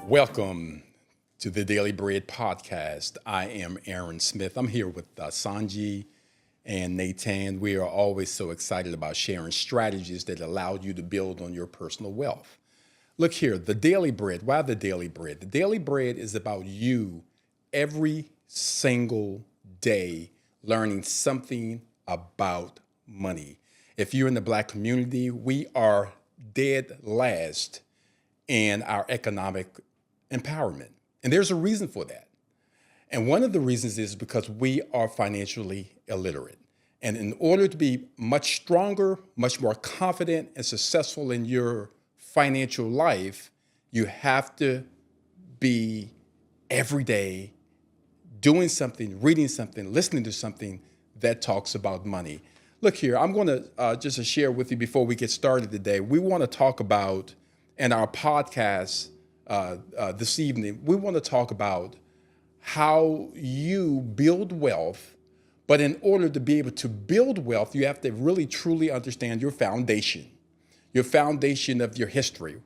Welcome to the Daily Bread Podcast. I am Aaron Smith. I'm here with Sonji and Natan. We are always so excited about sharing strategies that allow you to build on your personal wealth. Look here, the Daily Bread. Why the Daily Bread? The Daily Bread is about you every single day learning something about money. If you're in the Black community, we are dead last in our economic empowerment. And there's a reason for that. And one of the reasons is because we are financially illiterate. And in order to be much stronger, much more confident and successful in your financial life, you have to be every day doing something, reading something, listening to something that talks about money. Look here, I'm going to just share with you before we get started today. We want to talk about, in our podcast this evening, we want to talk about how you build wealth. But in order to be able to build wealth, you have to really truly understand your foundation of your history,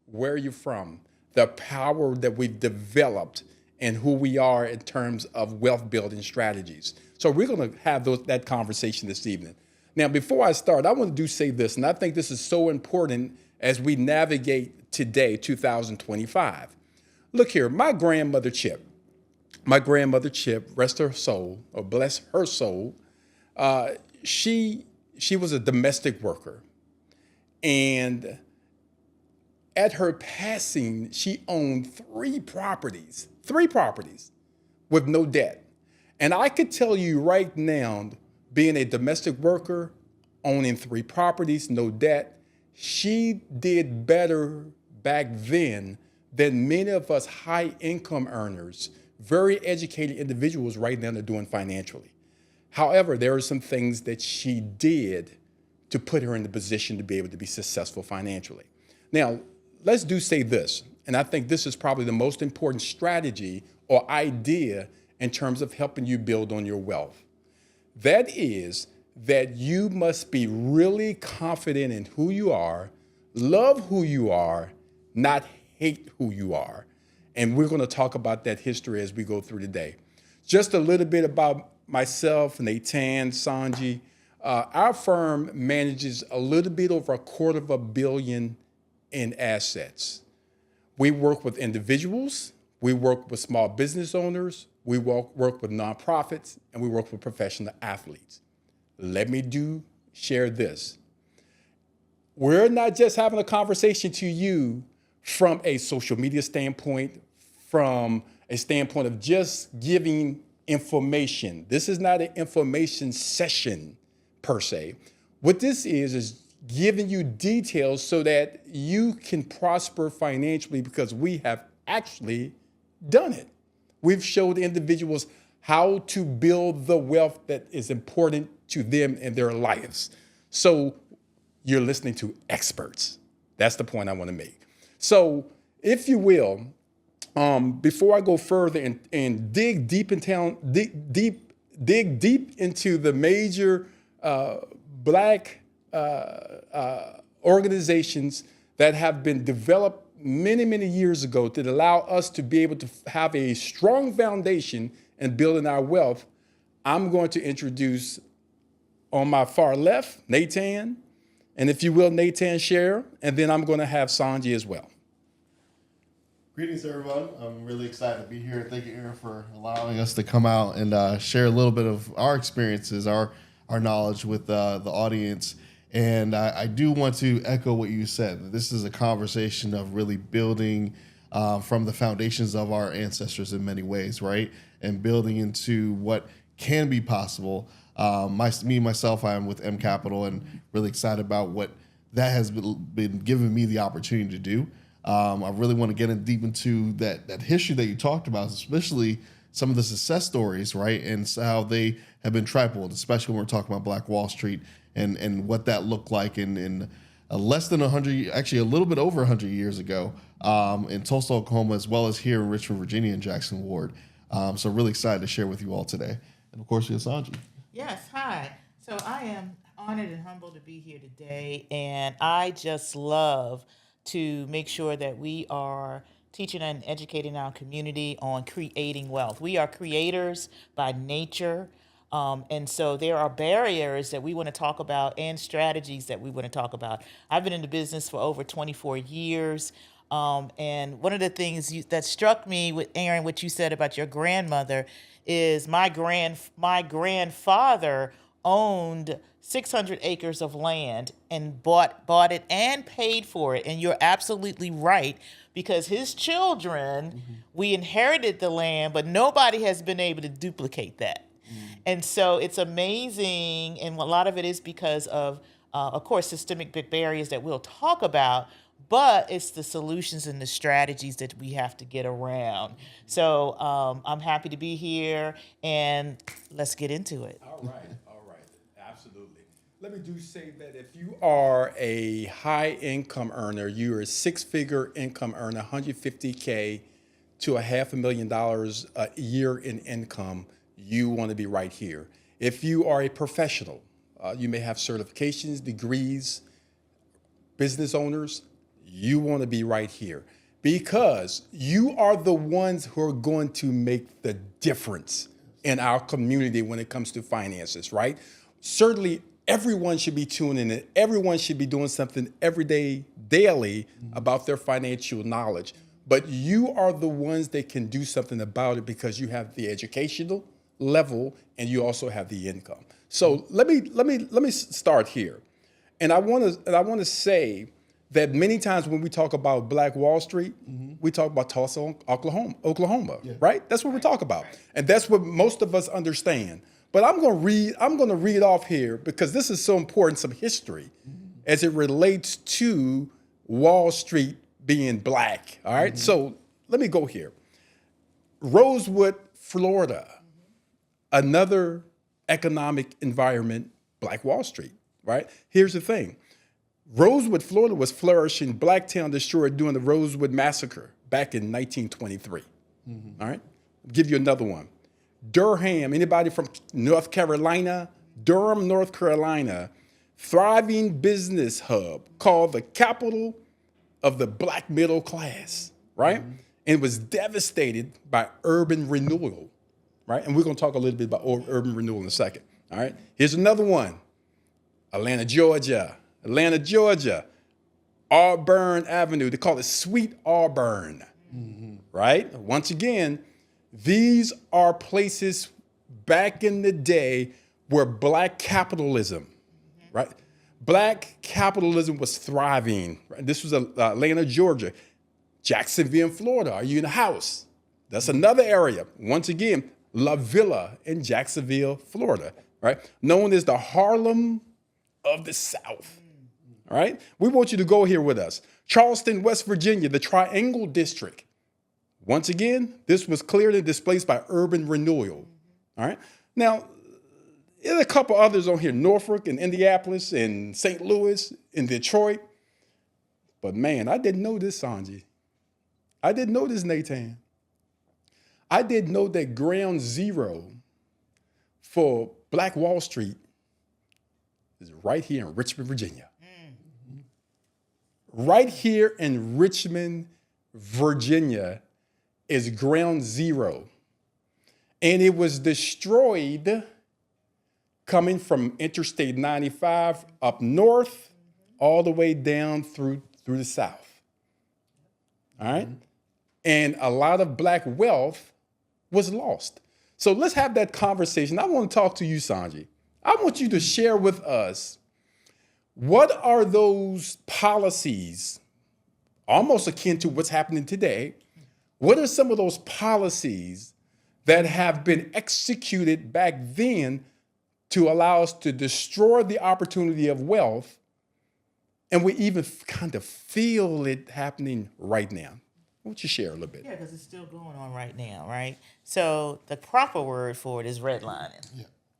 where you're from, the power that we've developed, and who we are in terms of wealth building strategies. So we're going to have that conversation this evening. Now, before I start, I want to say this, and I think this is so important as we navigate today, 2025. Look here, my grandmother Chip, rest her soul, or bless her soul, she was a domestic worker. And at her passing, she owned three properties with no debt. And I could tell you right now, being a domestic worker, owning three properties, no debt, she did better back then than many of us high income earners, very educated individuals right now are doing financially. However, there are some things that she did to put her in the position to be able to be successful financially. Now, let's say this, and I think this is probably the most important strategy or idea in terms of helping you build on your wealth. That is that you must be really confident in who you are, love who you are, not hate who you are. And we're going to talk about that history as we go through today. Just a little bit about myself, Natan, Sonji. Our firm manages a little bit over $250 million in assets. We work with individuals, we work with small business owners, we work with nonprofits, and we work with professional athletes. Let me share this. We're not just having a conversation to you from a social media standpoint, from a standpoint of just giving information. This is not an information session per se. What this is giving you details so that you can prosper financially because we have actually done it. We've showed individuals how to build the wealth that is important to them in their lives. So you're listening to experts. That's the point I want to make. So if you will, before I go further and dig deep into the major Black organizations that have been developed many, many years ago that allow us to be able to have a strong foundation in building our wealth, I'm going to introduce on my far left, Natan, and if you will, Natan share, and then I'm going to have Sonji as well. Greetings, everyone. I'm really excited to be here. Thank you, Aaron, for allowing us to come out and share a little bit of our experiences, our knowledge with the audience. And I do want to echo what you said. This is a conversation of really building from the foundations of our ancestors in many ways, right? And building into what can be possible. Myself, I am with M Capital and really excited about what that has been giving me the opportunity to do. I really want to get in deep into that history that you talked about, especially some of the success stories, right? And so how they have been tripled, especially when we're talking about Black Wall Street and what that looked like in less than 100, actually a little bit over 100 years ago in Tulsa, Oklahoma, as well as here in Richmond, Virginia, and Jackson Ward. So really excited to share with you all today. And of course, you're Sonji. Yes, hi. So I am honored and humbled to be here today, and I just love to make sure that we are teaching and educating our community on creating wealth. We are creators by nature. And so there are barriers that we want to talk about and strategies that we want to talk about. I've been in the business for over 24 years. And one of the things that struck me with Aaron, what you said about your grandmother, is my grandfather owned 600 acres of land and bought it and paid for it. And you're absolutely right, because his children, we inherited the land, but nobody has been able to duplicate that. And so it's amazing, and a lot of it is because of course, systemic big barriers that we'll talk about, but it's the solutions and the strategies that we have to get around. So I'm happy to be here, and let's get into it. All right, absolutely. Let me do say that if you are a high income earner, you're a six-figure income earner, 150K to $500,000 a year in income, you want to be right here. If you are a professional, you may have certifications, degrees, business owners, you want to be right here, because you are the ones who are going to make the difference in our community when it comes to finances, right? Certainly, everyone should be tuning in. Everyone should be doing something every day, daily, about their financial knowledge. But you are the ones that can do something about it, because you have the educational level and you also have the income. So let me start here, and I want to say that many times when we talk about Black Wall Street, we talk about Tulsa, Oklahoma, right? That's what we talk about, and that's what most of us understand. But I'm going to read off here, because this is so important, some history as it relates to Wall Street being black. All right, so let me go here. Rosewood, Florida. Another economic environment, Black Wall Street, right? Here's the thing. Rosewood, Florida was flourishing. Blacktown destroyed during the Rosewood Massacre back in 1923. All right? I'll give you another one. Durham, anybody from North Carolina? Durham, North Carolina, thriving business hub called the capital of the Black middle class, right? And it was devastated by urban renewal. Right? And we're going to talk a little bit about urban renewal in a second. All right? Here's another one. Atlanta, Georgia. Auburn Avenue. They call it Sweet Auburn. Right? Once again, these are places back in the day where Black capitalism, right? Black capitalism was thriving. Right? This was Atlanta, Georgia. Jacksonville, Florida. Are you in the house? That's another area. Once again, La Villa in Jacksonville, Florida, right? Known as the Harlem of the South, all right? We want you to go here with us. Charleston, West Virginia, the Triangle District. Once again, this was clearly displaced by urban renewal, all right? Now, there are a couple others on here, Norfolk and Indianapolis and St. Louis and Detroit. But man, I didn't know this, Sonji. I didn't know this, Natan. I didn't know that ground zero for Black Wall Street is right here in Richmond, Virginia. Right here in Richmond, Virginia is ground zero. And it was destroyed coming from Interstate 95 up north all the way down through the south. All right? And a lot of Black wealth was lost. So let's have that conversation. I want to talk to you, Sonji. I want you to share with us, what are those policies, almost akin to what's happening today? What are some of those policies that have been executed back then to allow us to destroy the opportunity of wealth, and we even kind of feel it happening right now? Why don't you share a little bit? Yeah, because it's still going on right now, right? So the proper word for it is redlining,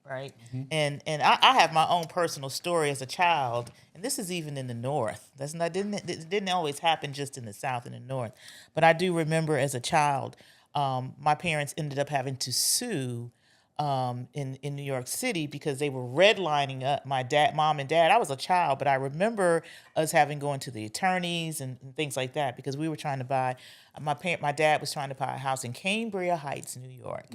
right? And I have my own personal story as a child, and this is even in the North. It didn't always happen just in the South and the North, but I do remember as a child, my parents ended up having to sue in New York City because they were redlining up mom and dad. I was a child, but I remember us going to the attorneys and things like that because we were trying to buy. My dad was trying to buy a house in Cambria Heights, New York,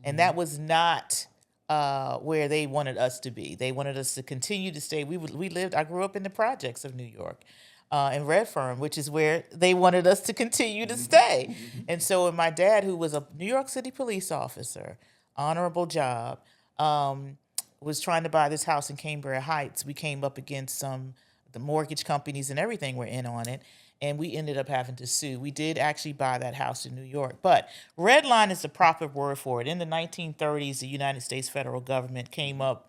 and that was not where they wanted us to be. They wanted us to continue to stay. I grew up in the projects of New York. In Redfern, which is where they wanted us to continue to stay. And so when my dad, who was a New York City police officer, honorable job, was trying to buy this house in Cambria Heights, we came up against the mortgage companies and everything were in on it. And we ended up having to sue. We did actually buy that house in New York. But redline is the proper word for it. In the 1930s, the United States federal government came up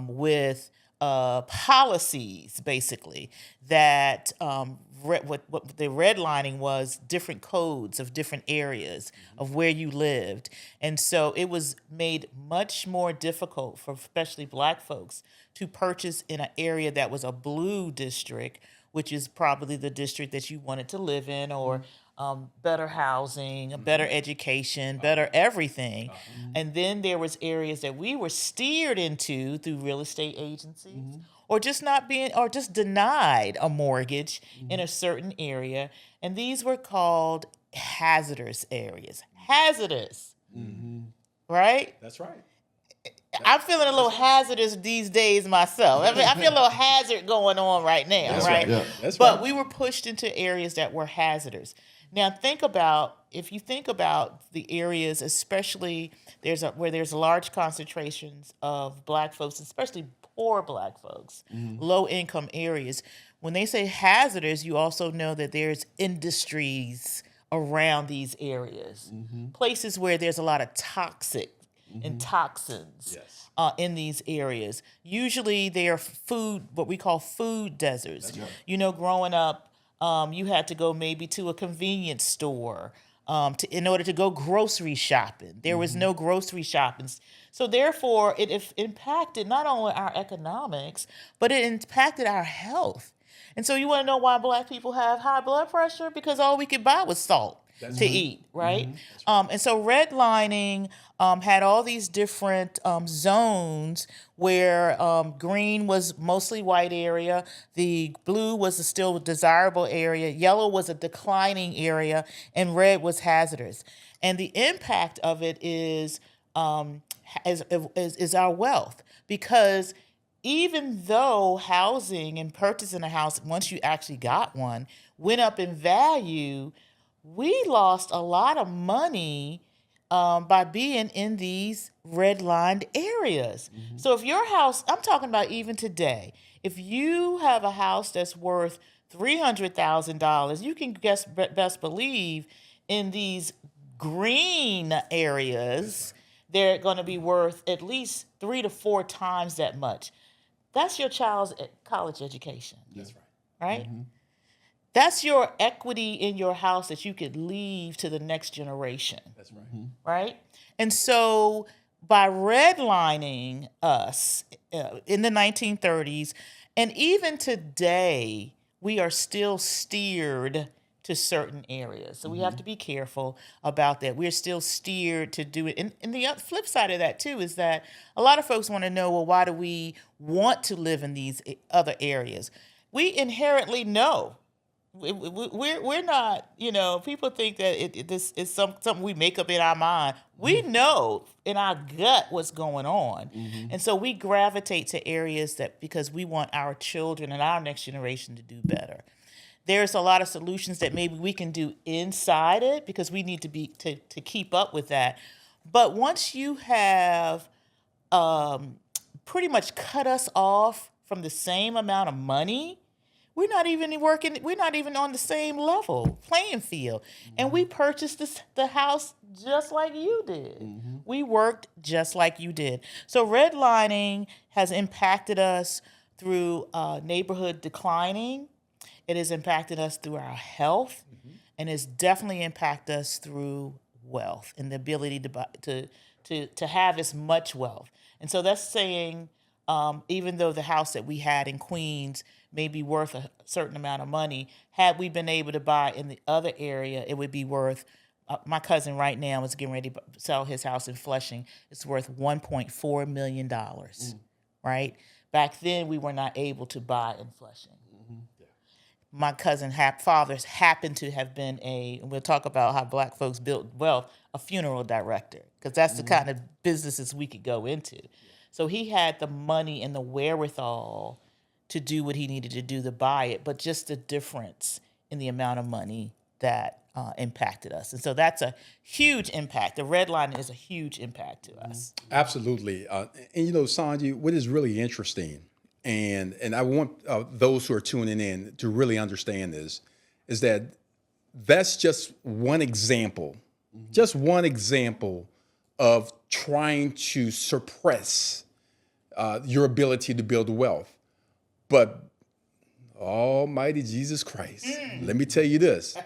with policies, basically, that what the redlining was different codes of different areas of where you lived. And so it was made much more difficult for especially black folks to purchase in an area that was a blue district, which is probably the district that you wanted to live in, or better housing, better education, better everything. And then there was areas that we were steered into through real estate agencies, or just denied a mortgage in a certain area. And these were called hazardous areas. Hazardous. Right? That's right. I'm feeling a little hazardous these days myself. I mean, I feel a little hazard going on right now, That's right? Yeah. That's But right. we were pushed into areas that were hazardous. Now, if you think about the areas, especially where there's large concentrations of black folks, especially poor black folks, low income areas. When they say hazardous, you also know that there's industries around these areas, places where there's a lot of toxic and toxins. Yes. In these areas. Usually they are what we call food deserts. right. You know, growing up, you had to go maybe to a convenience store in order to go grocery shopping. There was no grocery shopping. So therefore, it impacted not only our economics, but it impacted our health. And so you want to know why black people have high blood pressure? Because all we could buy was salt to eat, right? And so redlining had all these different zones where green was mostly white area, the blue was a still desirable area, yellow was a declining area, and red was hazardous. And the impact of it is our wealth, because even though housing and purchasing a house, once you actually got one, went up in value, we lost a lot of money by being in these redlined areas. So if your house, I'm talking about even today, if you have a house that's worth $300,000, you can best believe in these green areas, they're going to be worth at least 3 to 4 times that much. That's your child's college education. That's right. Right? That's your equity in your house that you could leave to the next generation. That's right. Right? And so by redlining us in the 1930s, and even today, we are still steered to certain areas. So we have to be careful about that. We're still steered to do it. And the flip side of that, too, is that a lot of folks want to know, well, why do we want to live in these other areas? We inherently know. We're not, people think that this is something we make up in our mind. We know in our gut what's going on. And so we gravitate to areas because we want our children and our next generation to do better. There's a lot of solutions that maybe we can do inside it because we need to keep up with that. But once you have pretty much cut us off from the same amount of money, we're not even on the same level playing field. And we purchased the house just like you did. We worked just like you did. So redlining has impacted us through neighborhood declining. It has impacted us through our health, and it's definitely impacted us through wealth and the ability to have as much wealth. And so that's saying, even though the house that we had in Queens may be worth a certain amount of money, had we been able to buy in the other area, it would be worth my cousin right now is getting ready to sell his house in Flushing. It's worth $1.4 million, right? Back then, we were not able to buy in Flushing. My cousin fathers happened to have been and we'll talk about how black folks built wealth, a funeral director, because that's the kind of businesses we could go into. So he had the money and the wherewithal to do what he needed to do to buy it, but just the difference in the amount of money that impacted us. And so that's a huge impact. The redlining is a huge impact to us. Absolutely. And Sonji, what is really interesting, and I want those who are tuning in to really understand this, is that that's just one example, of trying to suppress your ability to build wealth. But Almighty Jesus Christ, let me tell you this.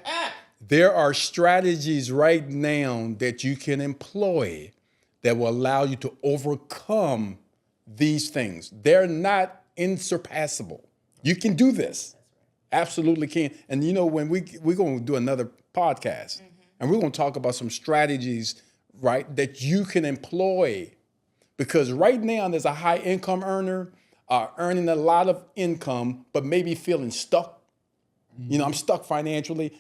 There are strategies right now that you can employ that will allow you to overcome these things. They're not insurpassable. You can do this. Absolutely can. And when we're going to do another podcast, and we're going to talk about some strategies, right, that you can employ. Because right now there's a high income earner earning a lot of income, but maybe feeling stuck. I'm stuck financially,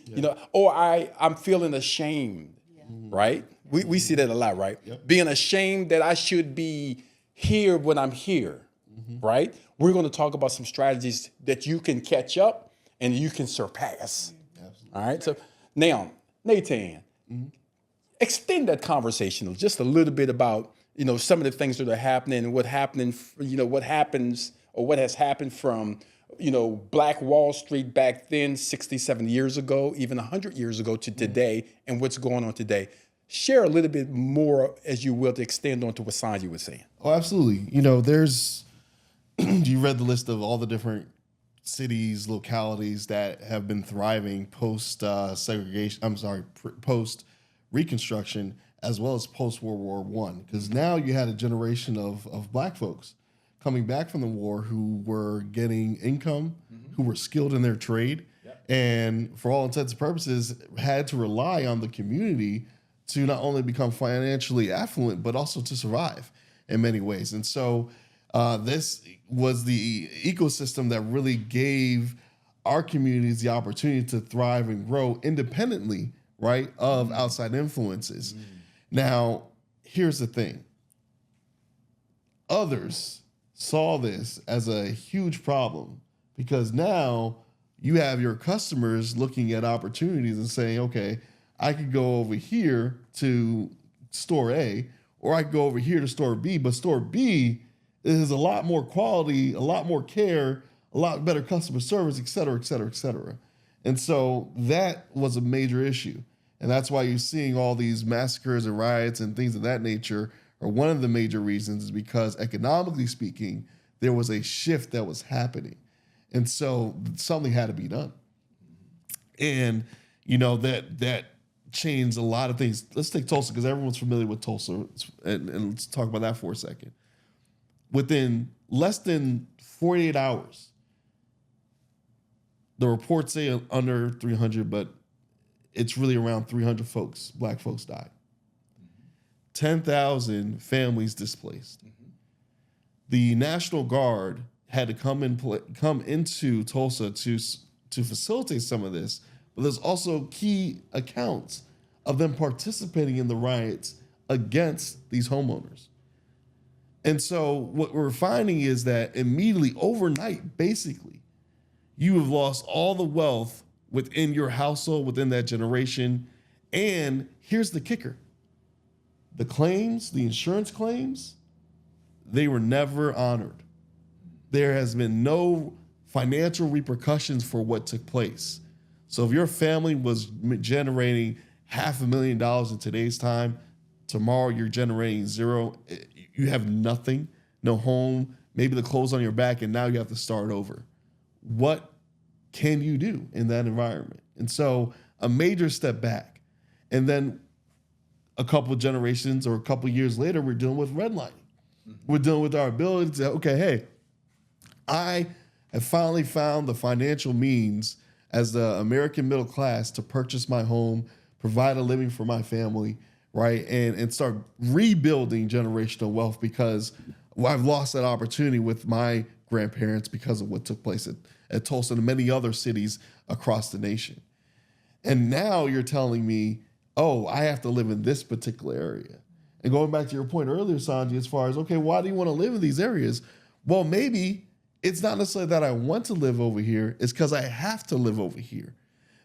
or I'm feeling ashamed, right? We see that a lot, right? Yep. Being ashamed that I should be here when I'm here, right? We're going to talk about some strategies that you can catch up and you can surpass. Absolutely. All right. So now, Natan, extend that conversation just a little bit about, some of the things that are happening and what happens or what has happened from, Black Wall Street back then, 67 years ago, even 100 years ago to today, and what's going on today. Share a little bit more, as you will, to extend on to what Sonji was saying. Oh, absolutely. There's, you read the list of all the different cities, localities that have been thriving post segregation. Post Reconstruction, as well as post World War I. Because now you had a generation of black folks coming back from the war who were getting income, who were skilled in their trade, and for all intents and purposes had to rely on the community to not only become financially affluent, but also to survive in many ways. And so this was the ecosystem that really gave our communities the opportunity to thrive and grow independently, right, of outside influences. Now, here's the thing. Others saw this as a huge problem because now you have your customers looking at opportunities and saying, okay, I could go over here to store A, or I could go over here to store B, but store B is a lot more quality, a lot more care, a lot better customer service, et cetera, et cetera, et cetera. And so that was a major issue. And that's why you're seeing all these massacres and riots and things of that nature, or one of the major reasons is because economically speaking, there was a shift that was happening. And so something had to be done. And, that changed a lot of things. Let's take Tulsa, because everyone's familiar with Tulsa, and let's talk about that for a second. Within less than 48 hours, the reports say under 300, but it's really around 300 folks, black folks died. 10,000 families displaced. The National Guard had to come into Tulsa to facilitate some of this, but there's also key accounts of them participating in the riots against these homeowners. And so what we're finding is that immediately, overnight, basically, you have lost all the wealth within your household, within that generation. And here's the kicker. The claims, the insurance claims, they were never honored. There has been no financial repercussions for what took place. So if your family was generating $500,000 in today's time, tomorrow you're generating zero. You have nothing, no home, maybe the clothes on your back, and now you have to start over. What can you do in that environment? And so a major step back. And then a couple of generations or a couple of years later, we're dealing with redlining. We're dealing with our ability to say, okay, hey, I have finally found the financial means as the American middle class to purchase my home, provide a living for my family, right? And start rebuilding generational wealth because I've lost that opportunity with my grandparents because of what took place at Tulsa and many other cities across the nation. And now you're telling me, oh, I have to live in this particular area. And going back to your point earlier, Sonji, as far as, okay, why do you want to live in these areas? Well, maybe it's not necessarily that I want to live over here. It's because I have to live over here.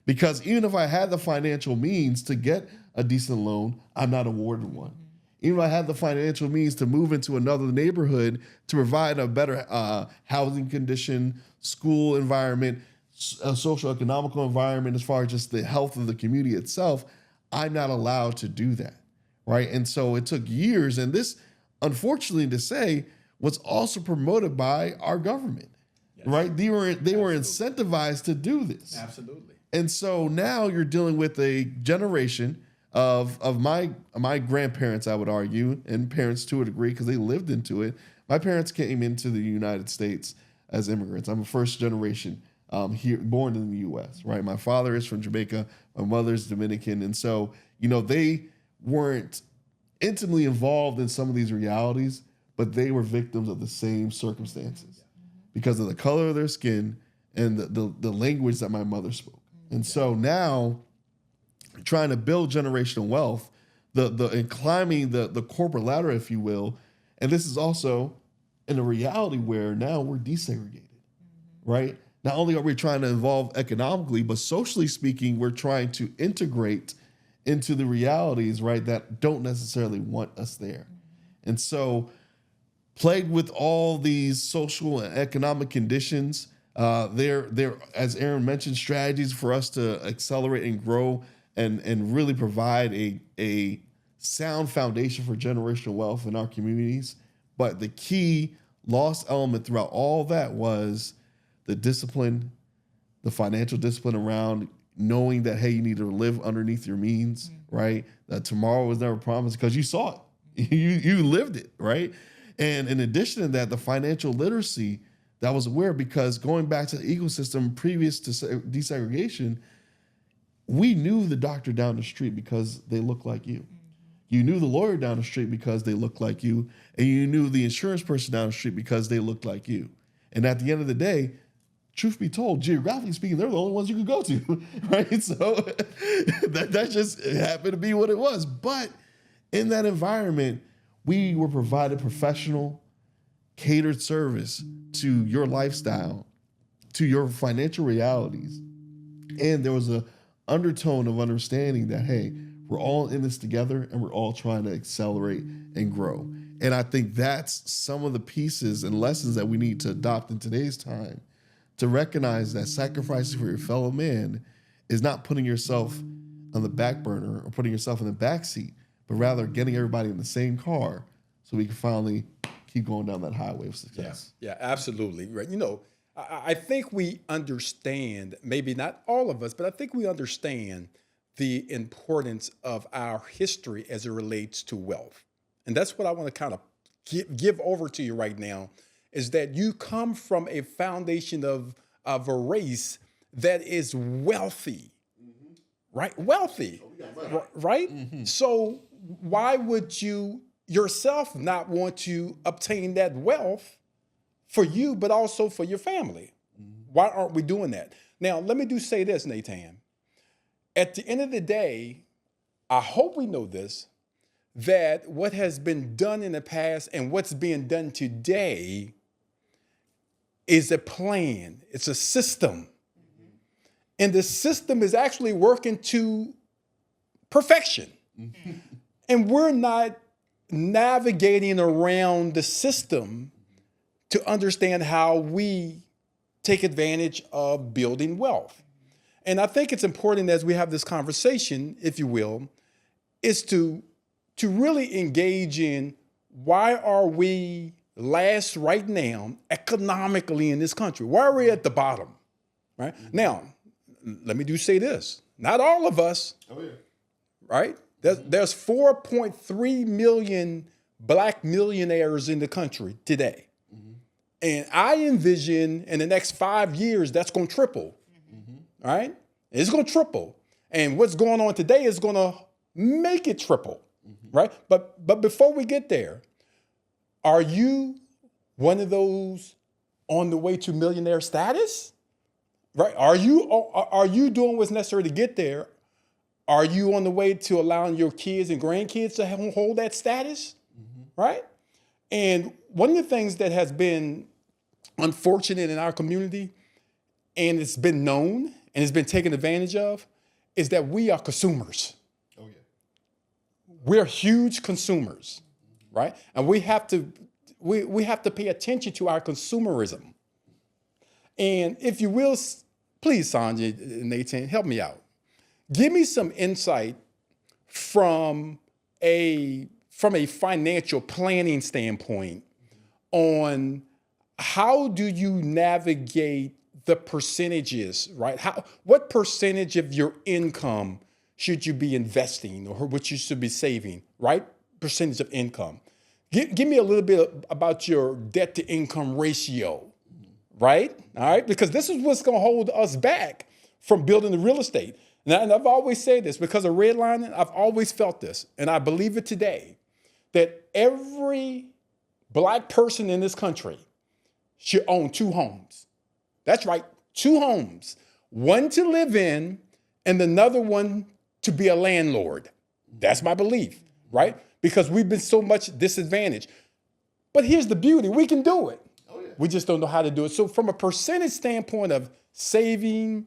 Because even if I had the financial means to get a decent loan, I'm not awarded one. Even if I had the financial means to move into another neighborhood to provide a better housing condition, school environment, a social economical environment, as far as just the health of the community itself, I'm not allowed to do that, right? And so it took years, and this, unfortunately to say, was also promoted by our government, right? They were incentivized to do this. Absolutely. And so now you're dealing with a generation of my grandparents, I would argue, and parents to a degree because they lived into it. My parents came into the United States as immigrants. I'm a first generation here, born in the U.S., right? My father is from Jamaica, my mother's Dominican, and so they weren't intimately involved in some of these realities, but they were victims of the same circumstances because of the color of their skin and the language that my mother spoke. And so now, trying to build generational wealth, and climbing the corporate ladder, if you will, and this is also in a reality where now we're desegregated, right? Not only are we trying to evolve economically, but socially speaking, we're trying to integrate into the realities, right, that don't necessarily want us there. And so, plagued with all these social and economic conditions, there, as Aaron mentioned, strategies for us to accelerate and grow and really provide a sound foundation for generational wealth in our communities. But the key lost element throughout all that was the discipline, the financial discipline around knowing that, hey, you need to live underneath your means, right? That tomorrow was never promised because you saw it. You lived it, right? And in addition to that, the financial literacy that was aware, because going back to the ecosystem previous to desegregation, we knew the doctor down the street because they looked like you. You knew the lawyer down the street because they looked like you. And you knew the insurance person down the street because they looked like you. And at the end of the day, truth be told, geographically speaking, they're the only ones you could go to, right? So that just happened to be what it was. But in that environment, we were provided professional, catered service to your lifestyle, to your financial realities. And there was a undertone of understanding that, hey, we're all in this together and we're all trying to accelerate and grow. And I think that's some of the pieces and lessons that we need to adopt in today's time, to recognize that sacrificing for your fellow man is not putting yourself on the back burner or putting yourself in the back seat, but rather getting everybody in the same car so we can finally keep going down that highway of success. Yeah, absolutely. Right. I think we understand, maybe not all of us, but I think we understand the importance of our history as it relates to wealth. And that's what I want to kind of give over to you right now, is that you come from a foundation of a race that is wealthy, right? Wealthy, right? Mm-hmm. So why would you yourself not want to obtain that wealth for you, but also for your family? Why aren't we doing that? Now, let me say this, Natan. At the end of the day, I hope we know this, that what has been done in the past and what's being done today is a plan. It's a system. And the system is actually working to perfection. And we're not navigating around the system to understand how we take advantage of building wealth. And I think it's important as we have this conversation, if you will, is to really engage in why are we last right now economically in this country? Why are we at the bottom, right? Now, let me say this. Not all of us, right? There's 4.3 million Black millionaires in the country today. And I envision in the next 5 years, that's going to triple, right? It's going to triple. And what's going on today is going to make it triple, right? But before we get there, are you one of those on the way to millionaire status? Right? Are you doing what's necessary to get there? Are you on the way to allowing your kids and grandkids to hold that status? Right? And one of the things that has been unfortunate in our community, and it's been known and it's been taken advantage of, is that we are consumers. Oh, yeah. We're huge consumers, right? And we have to pay attention to our consumerism. And if you will, please, Sonji and Natan, help me out. Give me some insight from a financial planning standpoint on how do you navigate the percentages, right? What percentage of your income should you be investing or what you should be saving, right? Percentage of income. Give me a little bit about your debt to income ratio, right? All right, because this is what's going to hold us back from building the real estate. And I've always said this because of redlining, I've always felt this, and I believe it today, that every Black person in this country should own 2 homes. That's right, 2 homes. One to live in and another one to be a landlord. That's my belief, right? Because we've been so much disadvantaged. But here's the beauty, we can do it. Oh, yeah. We just don't know how to do it. So from a percentage standpoint of saving,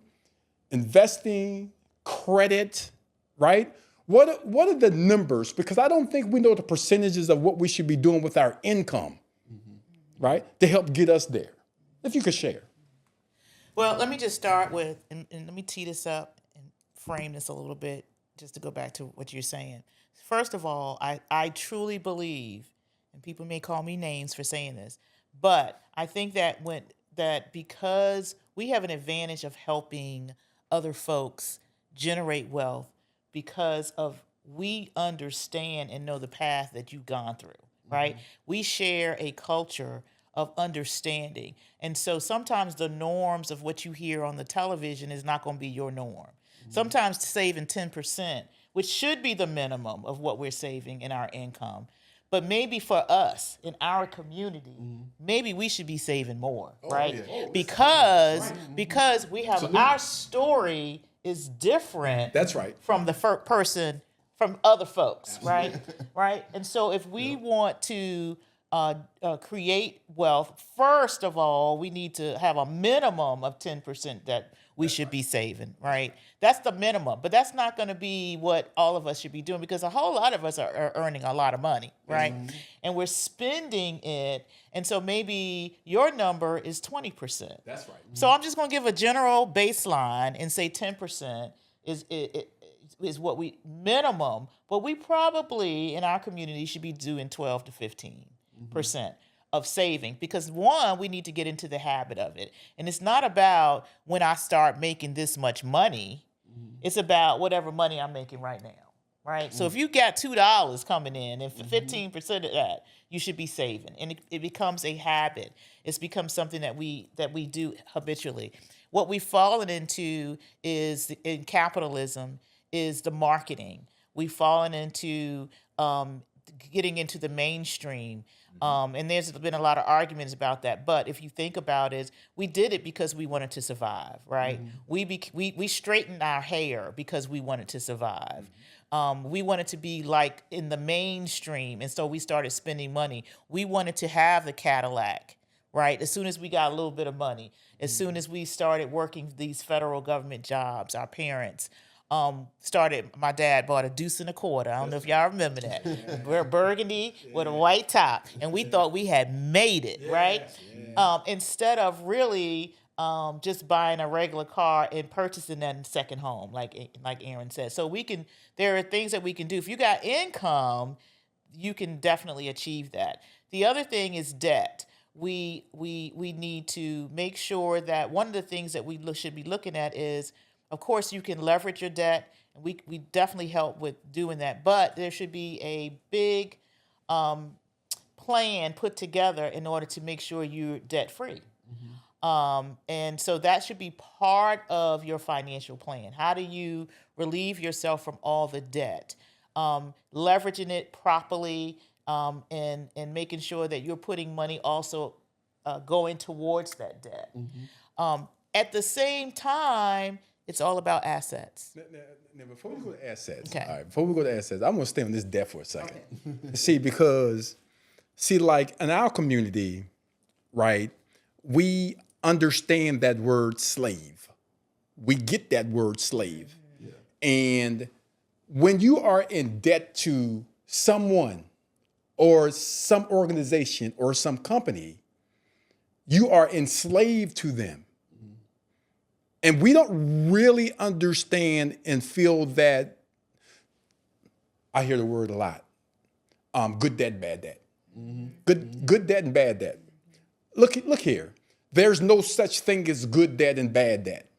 investing, credit, right? What are the numbers? Because I don't think we know the percentages of what we should be doing with our income, right? To help get us there. If you could share. Well, let me just start with, and let me tee this up and frame this a little bit, just to go back to what you're saying. First of all, I truly believe, and people may call me names for saying this, but I think that because we have an advantage of helping other folks generate wealth because of we understand and know the path that you've gone through, right? We share a culture of understanding. And so sometimes the norms of what you hear on the television is not going to be your norm. Sometimes saving 10%, which should be the minimum of what we're saving in our income, but maybe for us in our community, maybe we should be saving more, right? Yeah. Because we have our story is different. That's right. From the person, from other folks, right? Right. And so if we want to create wealth, first of all, we need to have a minimum of 10% that we should be saving, right? That's the minimum, but that's not going to be what all of us should be doing because a whole lot of us are earning a lot of money, right? And we're spending it, and so maybe your number is 20%. That's right. So I'm just going to give a general baseline and say 10% is what we minimum, but we probably in our community should be doing 12 to 15% of saving because one, we need to get into the habit of it. And it's not about when I start making this much money, it's about whatever money I'm making right now, right? So if you got $2 coming in and 15% of that, you should be saving. And it becomes a habit. It's become something that we do habitually. What we've fallen into is in capitalism is the marketing. We've fallen into getting into the mainstream. And there's been a lot of arguments about that. But if you think about it, we did it because we wanted to survive, right? We straightened our hair because we wanted to survive. We wanted to be like in the mainstream. And so we started spending money. We wanted to have the Cadillac, right? As soon as we got a little bit of money, as soon as we started working these federal government jobs, our parents my dad bought a deuce and a quarter. I don't know if y'all remember that. We're burgundy with a white top. And we thought we had made it, right? Instead of really just buying a regular car and purchasing that in second home, like Aaron said. So there are things that we can do. If you got income, you can definitely achieve that. The other thing is debt. We need to make sure that one of the things that we should be looking at is, of course, you can leverage your debt, and we definitely help with doing that. But there should be a big plan put together in order to make sure you're debt free. And so that should be part of your financial plan. How do you relieve yourself from all the debt? Leveraging it properly, and making sure that you're putting money also going towards that debt. At the same time, it's all about assets. Now, before we go to assets, Okay. all right, before we go to assets, I'm going to stay on this debt for a second. See, like in our community, right, we understand that word slave. We get that word slave. And when you are in debt to someone or some organization or some company, you are enslaved to them. And we don't really understand and feel that, I hear the word a lot, good debt, bad debt. Good debt and bad debt. Look here. There's no such thing as good debt and bad debt,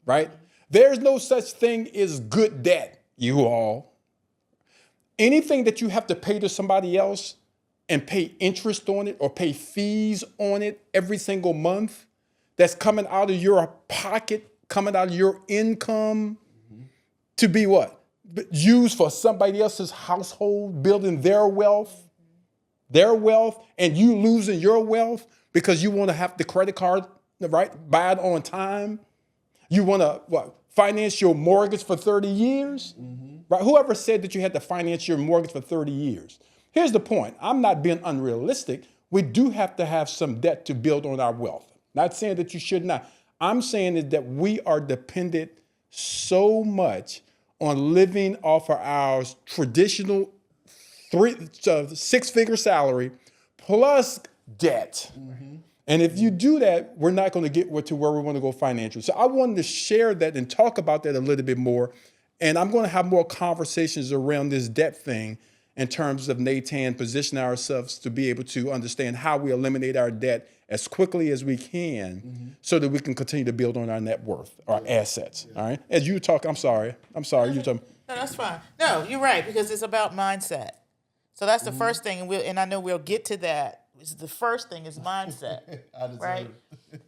right? There's no such thing as good debt, you all. Anything that you have to pay to somebody else and pay interest on it or pay fees on it every single month, that's coming out of your pocket, coming out of your income to be what? Used for somebody else's household, building their wealth, and you losing your wealth because you want to have the credit card, right? Buy it on time. You want to finance your mortgage for 30 years, right? Whoever said that you had to finance your mortgage for 30 years? Here's the point. I'm not being unrealistic. We do have to have some debt to build on our wealth. Not saying that you should not. I'm saying is that we are dependent so much on living off of our traditional six-figure salary plus debt. And if you do that, we're not going to get to where we want to go financially. So I wanted to share that and talk about that a little bit more. And I'm going to have more conversations around this debt thing in terms of Natan positioning ourselves to be able to understand how we eliminate our debt as quickly as we can so that we can continue to build on our net worth, our assets. All right. As you talk, I'm sorry. You talking. No, that's fine. No, you're right, because it's about mindset. So that's the first thing, and I know we'll get to that. The first thing is mindset, right?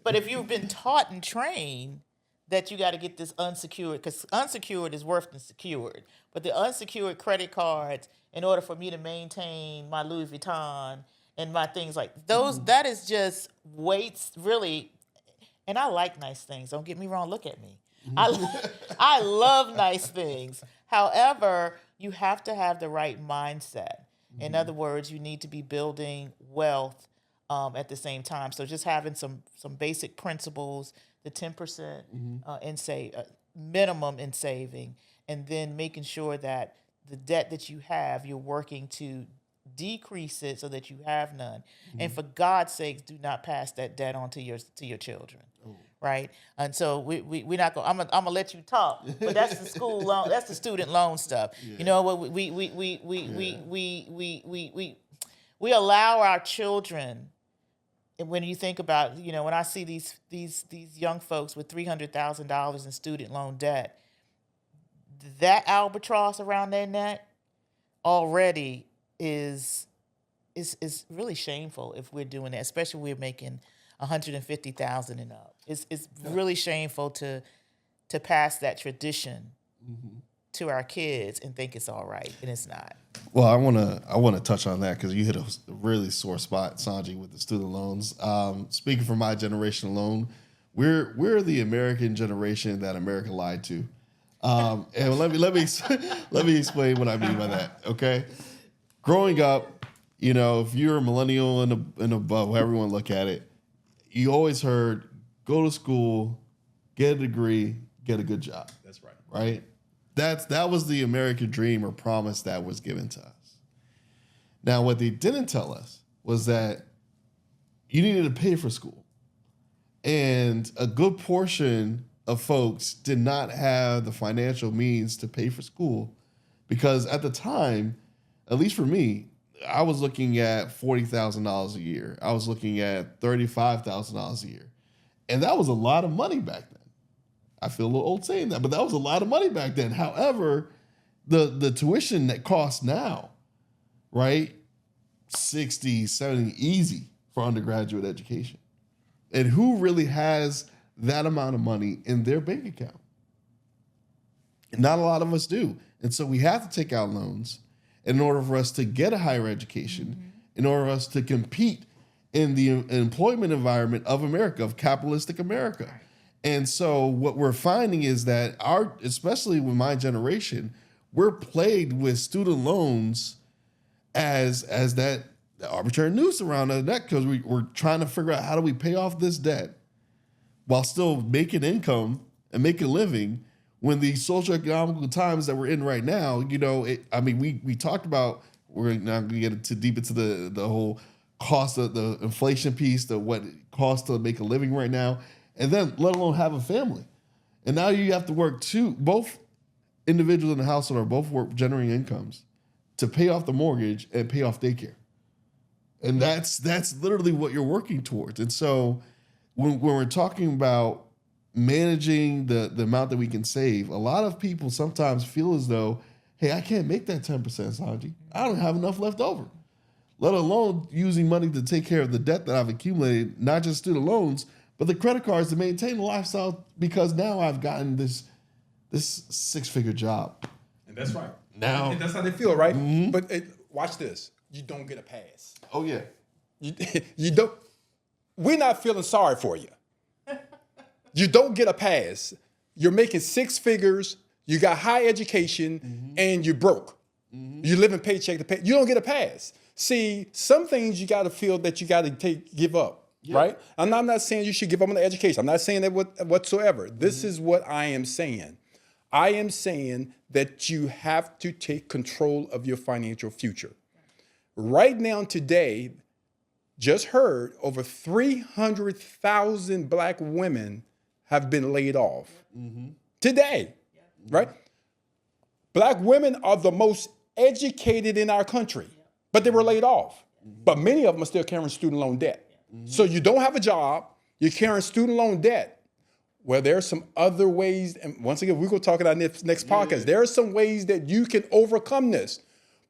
But if you've been taught and trained that you got to get this unsecured, because unsecured is worse than secured, but the unsecured credit cards, in order for me to maintain my Louis Vuitton and my things like those, that is just weights, really. And I like nice things. Don't get me wrong. Look at me. I love nice things. However, you have to have the right mindset. In other words, you need to be building wealth at the same time. So just having some basic principles, the 10% minimum in saving, and then making sure that the debt that you have, you're working to decrease it so that you have none. And for God's sakes, do not pass that debt on to your children. Right, and so we're not going. I'm gonna let you talk, but that's the school loan. That's the student loan stuff. Yeah. You know what? We allow our children. And when you think about, when I see these young folks with $300,000 in student loan debt, that albatross around their neck already is really shameful if we're doing that, especially if we're making $150,000 and up. It's really shameful to pass that tradition to our kids and think it's all right, and it's not. Well, I wanna touch on that because you hit a really sore spot, Sonji, with the student loans. Speaking from my generation alone, we're the American generation that America lied to. And let me explain what I mean by that. Okay, growing up, if you're a millennial and above, however you want to look at it, you always heard, go to school, get a degree, get a good job. That's right. Right? That was the American dream or promise that was given to us. Now, what they didn't tell us was that you needed to pay for school. And a good portion of folks did not have the financial means to pay for school because at the time, at least for me, I was looking at $40,000 a year. I was looking at $35,000 a year. And that was a lot of money back then. I feel a little old saying that, but that was a lot of money back then. However, the tuition that costs now, right? 60, 70 easy for undergraduate education. And who really has that amount of money in their bank account? Not a lot of us do. And so we have to take out loans in order for us to get a higher education, in order for us to compete in the employment environment of America, of capitalistic America. And so what we're finding is that especially with my generation, we're plagued with student loans as that arbitrary noose around our neck, because we're trying to figure out how do we pay off this debt while still making income and making a living, when the socioeconomical times that we're in right now, we talked about, we're not going to get too deep into the whole cost of the inflation piece, what it costs to make a living right now, and then let alone have a family. And now you have to work both individuals in the household are both generating incomes to pay off the mortgage and pay off daycare. And that's literally what you're working towards. And so when we're talking about managing the amount that we can save, a lot of people sometimes feel as though, hey, I can't make that 10%, Sonji. I don't have enough left over, let alone using money to take care of the debt that I've accumulated, not just student loans, but the credit cards to maintain the lifestyle, because now I've gotten this 6-figure job. And that's right. Now, and that's how they feel, right? Mm-hmm. But watch this. You don't get a pass. Oh, yeah. You don't. We're not feeling sorry for you. You don't get a pass. You're making 6 figures. You got high education, and you're broke. You live in paycheck to pay. You don't get a pass. See, some things you got to feel that you got to give up, right? I'm not saying you should give up on the education. I'm not saying that whatsoever. This is what I am saying. I am saying that you have to take control of your financial future. Right now, today, just heard over 300,000 Black women have been laid off today, right? Black women are the most educated in our country, but they were laid off. But many of them are still carrying student loan debt. So you don't have a job, you're carrying student loan debt. Well, there are some other ways, and once again, we're going to talk about next podcast. There are some ways that you can overcome this.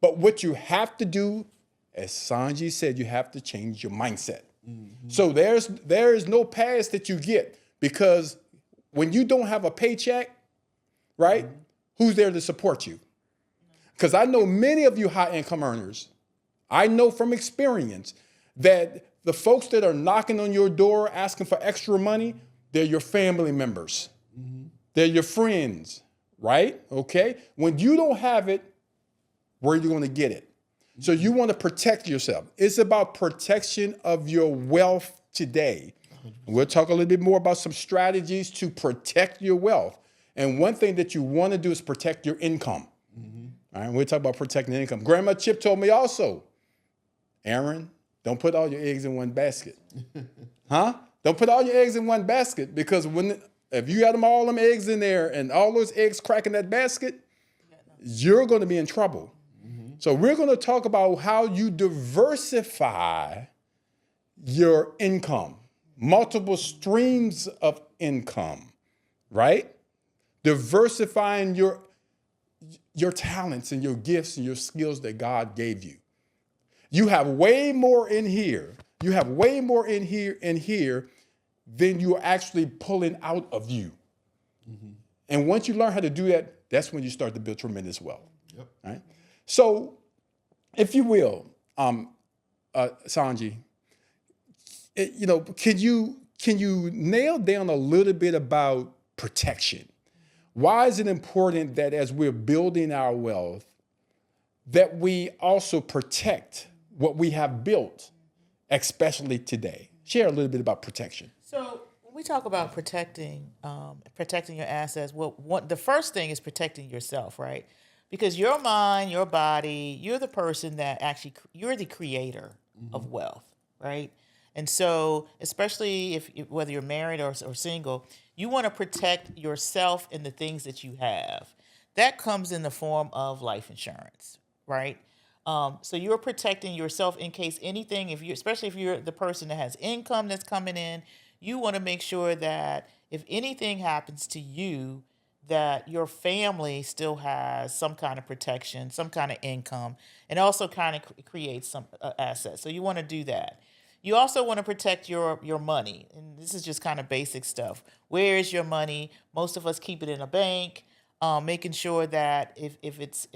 But what you have to do, as Sonji said, you have to change your mindset. So there is no pass that you get, because when you don't have a paycheck, right, who's there to support you? Because I know many of you high-income earners, I know from experience that the folks that are knocking on your door asking for extra money, they're your family members. They're your friends, right? Okay? When you don't have it, where are you going to get it? So you want to protect yourself. It's about protection of your wealth today. And we'll talk a little bit more about some strategies to protect your wealth. And one thing that you want to do is protect your income. All right? We'll talk about protecting income. Grandma Chip told me also, Aaron, don't put all your eggs in one basket. Don't put all your eggs in one basket, because if you got all them eggs in there and all those eggs crack in that basket, you're going to be in trouble. So we're going to talk about how you diversify your income, multiple streams of income, right? Diversifying your talents and your gifts and your skills that God gave you. You have way more in here. You have way more in here than you're actually pulling out of you. And once you learn how to do that, that's when you start to build tremendous wealth. Right? So, if you will, Sonji, can you nail down a little bit about protection? Why is it important that as we're building our wealth, that we also protect what we have built, especially today? Share a little bit about protection. So when we talk about protecting your assets, the first thing is protecting yourself, right? Because your mind, your body, you're the person that you're the creator of wealth, right? And so, especially whether you're married or single, you want to protect yourself and the things that you have. That comes in the form of life insurance, right? So you're protecting yourself in case anything, especially if you're the person that has income that's coming in, you want to make sure that if anything happens to you, that your family still has some kind of protection, some kind of income, and also kind of creates some assets. So you want to do that. You also want to protect your money. And this is just kind of basic stuff. Where is your money? Most of us keep it in a bank, making sure that if it's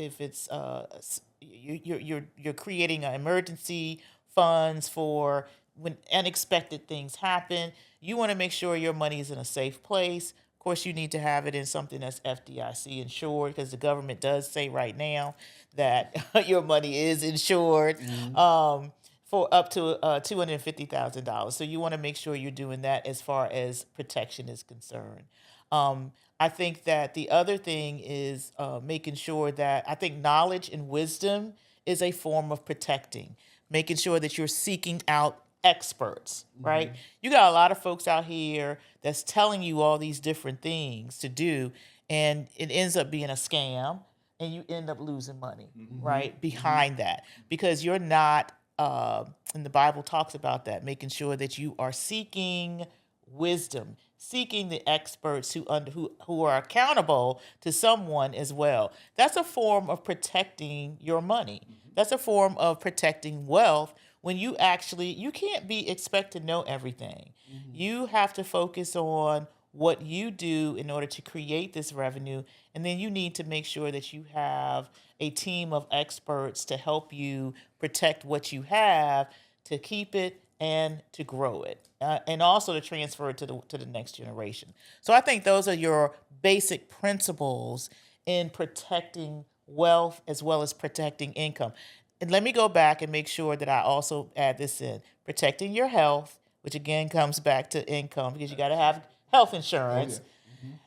you're creating an emergency funds for when unexpected things happen. You want to make sure your money is in a safe place. Of course, you need to have it in something that's FDIC insured, because the government does say right now that your money is insured for up to $250,000. So you want to make sure you're doing that as far as protection is concerned. I think that the other thing is making sure that I think knowledge and wisdom is a form of protecting, making sure that you're seeking out experts, right? You got a lot of folks out here that's telling you all these different things to do, and it ends up being a scam, and you end up losing money, right, behind that, because you're not, and the Bible talks about that, making sure that you are seeking wisdom, seeking the experts who are accountable to someone as well. That's a form of protecting your money. That's a form of protecting wealth. When you can't be expect to know everything. You have to focus on what you do in order to create this revenue, and then you need to make sure that you have a team of experts to help you protect what you have, to keep it and to grow it, and also to transfer it to the next generation. So I think those are your basic principles in protecting wealth as well as protecting income. And let me go back and make sure that I also add this in. Protecting your health, which again comes back to income, because you got to have health insurance.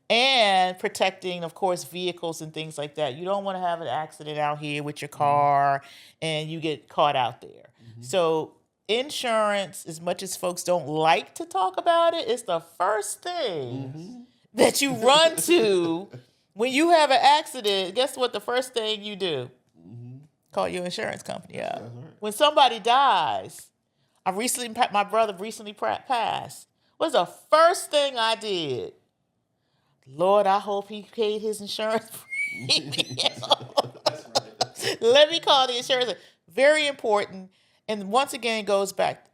And protecting, of course, vehicles and things like that. You don't want to have an accident out here with your car and you get caught out there. So insurance, as much as folks don't like to talk about it, it's the first thing that you run to when you have an accident. Guess what? The first thing you do? Call your insurance company up. Right. When somebody dies, my brother recently passed. What's the first thing I did? Lord, I hope he paid his insurance premium. Let me call the insurance. Very important. And once again, it goes back.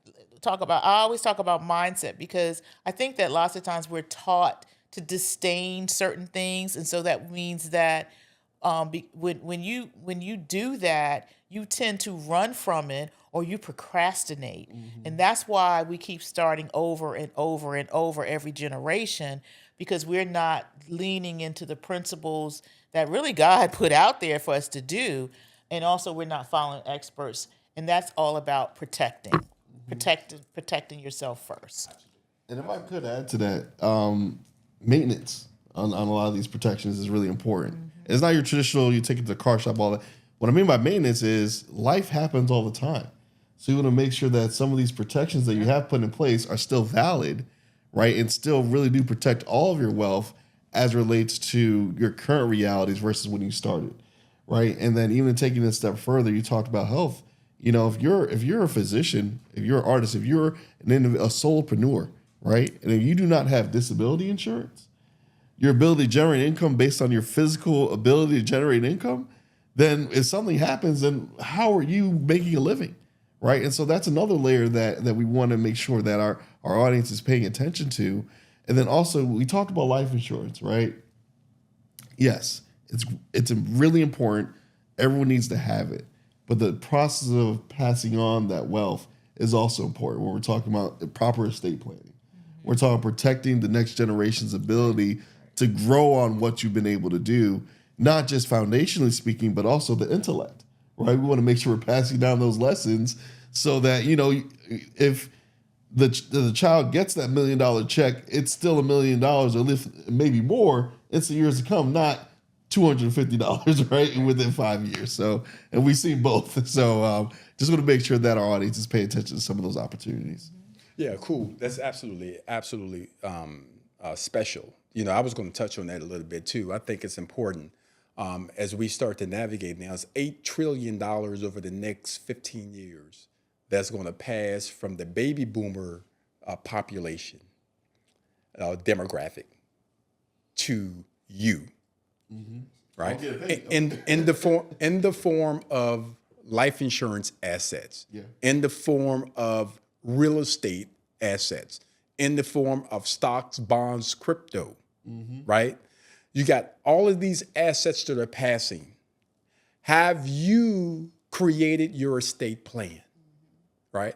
I always talk about mindset, because I think that lots of times we're taught to disdain certain things. And so that means that when you do that, you tend to run from it, or you procrastinate. And that's why we keep starting over and over and over every generation, because we're not leaning into the principles that really God put out there for us to do. And also we're not following experts. And that's all about protecting yourself first. And if I could add to that, maintenance on a lot of these protections is really important. It's not your traditional, you take it to the car shop, all that. What I mean by maintenance is life happens all the time. So you want to make sure that some of these protections that you have put in place are still valid, right? And still really do protect all of your wealth as relates to your current realities versus when you started, right? And then even taking it a step further, you talked about health. You know, if you're a physician, if you're an artist, if you're a solopreneur, right? And if you do not have disability insurance, your ability to generate income based on your physical ability to generate income, then if something happens, then how are you making a living, right? And so that's another layer that we want to make sure that our audience is paying attention to. And then also, we talked about life insurance, right? Yes, it's really important. Everyone needs to have it. But the process of passing on that wealth is also important when we're talking about proper estate planning. We're talking protecting the next generation's ability to grow on what you've been able to do, not just foundationally speaking, but also the intellect, right? We want to make sure we're passing down those lessons so that, you know, if the child gets that $1 million check, it's still $1 million, or maybe more. It's the years to come, not $250, right, within 5 years. So, and we see both. So, just want to make sure that our audience is paying attention to some of those opportunities. Yeah, cool. That's absolutely special. You know, I was going to touch on that a little bit too. I think it's important as we start to navigate now. It's $8 trillion over the next 15 years that's going to pass from the baby boomer population demographic to you, right? In the form of life insurance assets, in the form of real estate assets in the form of stocks, bonds, crypto, right? You got all of these assets that are passing. Have you created your estate plan, right?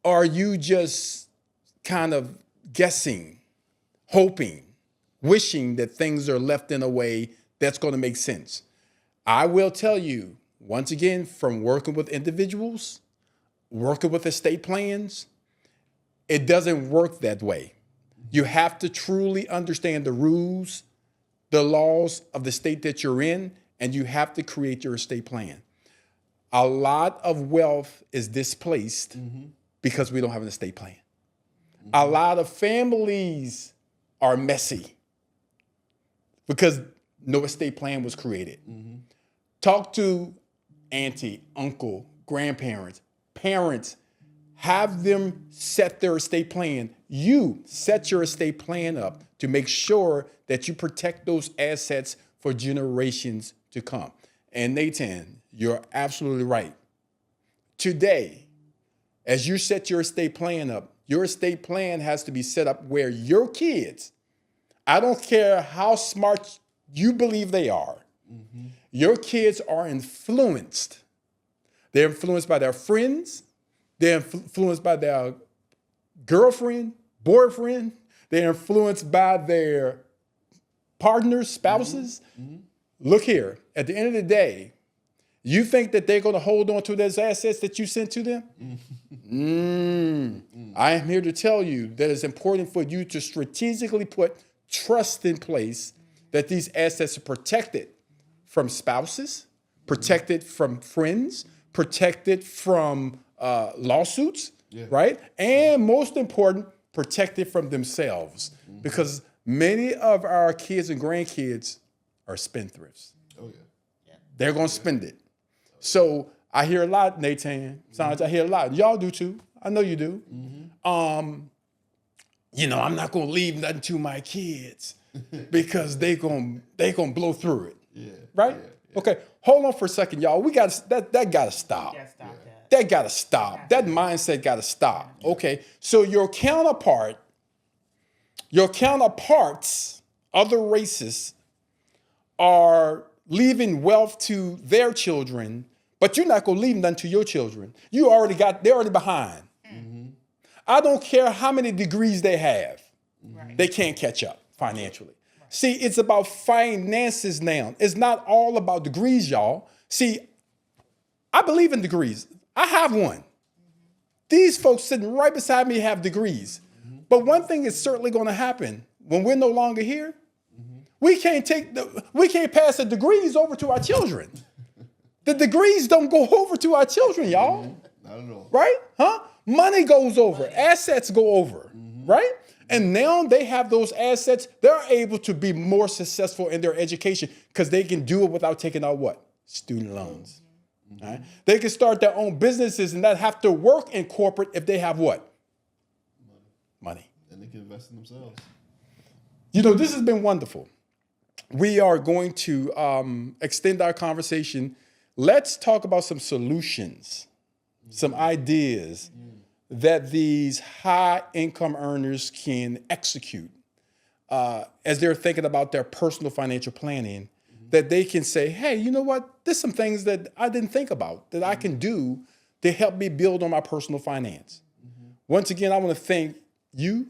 Are you just kind of guessing, hoping, wishing that things are left in a way that's going to make sense? I will tell you, once again, from working with individuals, working with estate plans, it doesn't work that way. You have to truly understand the rules, the laws of the state that you're in, and you have to create your estate plan. A lot of wealth is displaced because we don't have an estate plan. A lot of families are messy because no estate plan was created. Talk to auntie, uncle, grandparents, parents. Have them set their estate plan. You set your estate plan up to make sure that you protect those assets for generations to come. And Natan, you're absolutely right. Today, as you set your estate plan up, your estate plan has to be set up where your kids, I don't care how smart you believe they are, your kids are influenced. They're influenced by their friends. They're influenced by their girlfriend, boyfriend. They're influenced by their partners, spouses. Look here, at the end of the day, you think that they're going to hold on to those assets that you sent to them? I am here to tell you that it's important for you to strategically put trust in place that these assets are protected from spouses, protected from friends, protected from lawsuits, right? And most important, protected from themselves. Because many of our kids and grandkids are spendthrifts. Oh, yeah. They're going to spend it. So I hear a lot, Natan, Sonji, I hear a lot. Y'all do too. I know you do. I'm not going to leave nothing to my kids because they gonna blow through it. Right? Yeah. Okay, hold on for a second, y'all. We got that got to stop. That got to stop. That mindset got to stop. Okay, so your counterparts, other races, are leaving wealth to their children, but you're not going to leave nothing to your children. They're already behind. I don't care how many degrees they have. They can't catch up financially. See, it's about finances now. It's not all about degrees, y'all. See, I believe in degrees. I have one. These folks sitting right beside me have degrees. But one thing is certainly going to happen when we're no longer here. We can't pass the degrees over to our children. The degrees don't go over to our children, y'all. Not at all. Right? Huh? Money goes over. Assets go over. Right? And now they have those assets. They're able to be more successful in their education because they can do it without taking out what? Student loans. Right? They can start their own businesses and not have to work in corporate if they have what? Money. And they can invest in themselves. This has been wonderful. We are going to extend our conversation. Let's talk about some solutions, some ideas that these high-income earners can execute as they're thinking about their personal financial planning, that they can say, hey, you know what? There's some things that I didn't think about that I can do to help me build on my personal finance. Once again, I want to thank you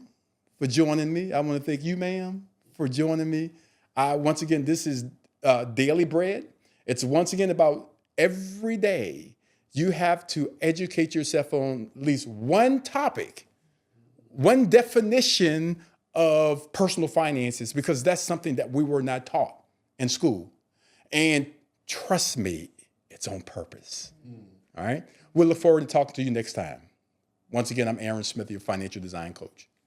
for joining me. I want to thank you, ma'am, for joining me. Once again, this is Daily Bread. It's once again about every day you have to educate yourself on at least one topic, one definition of personal finances, because that's something that we were not taught in school. And trust me, it's on purpose. All right? We'll look forward to talking to you next time. Once again, I'm Aaron Smith, your financial design coach.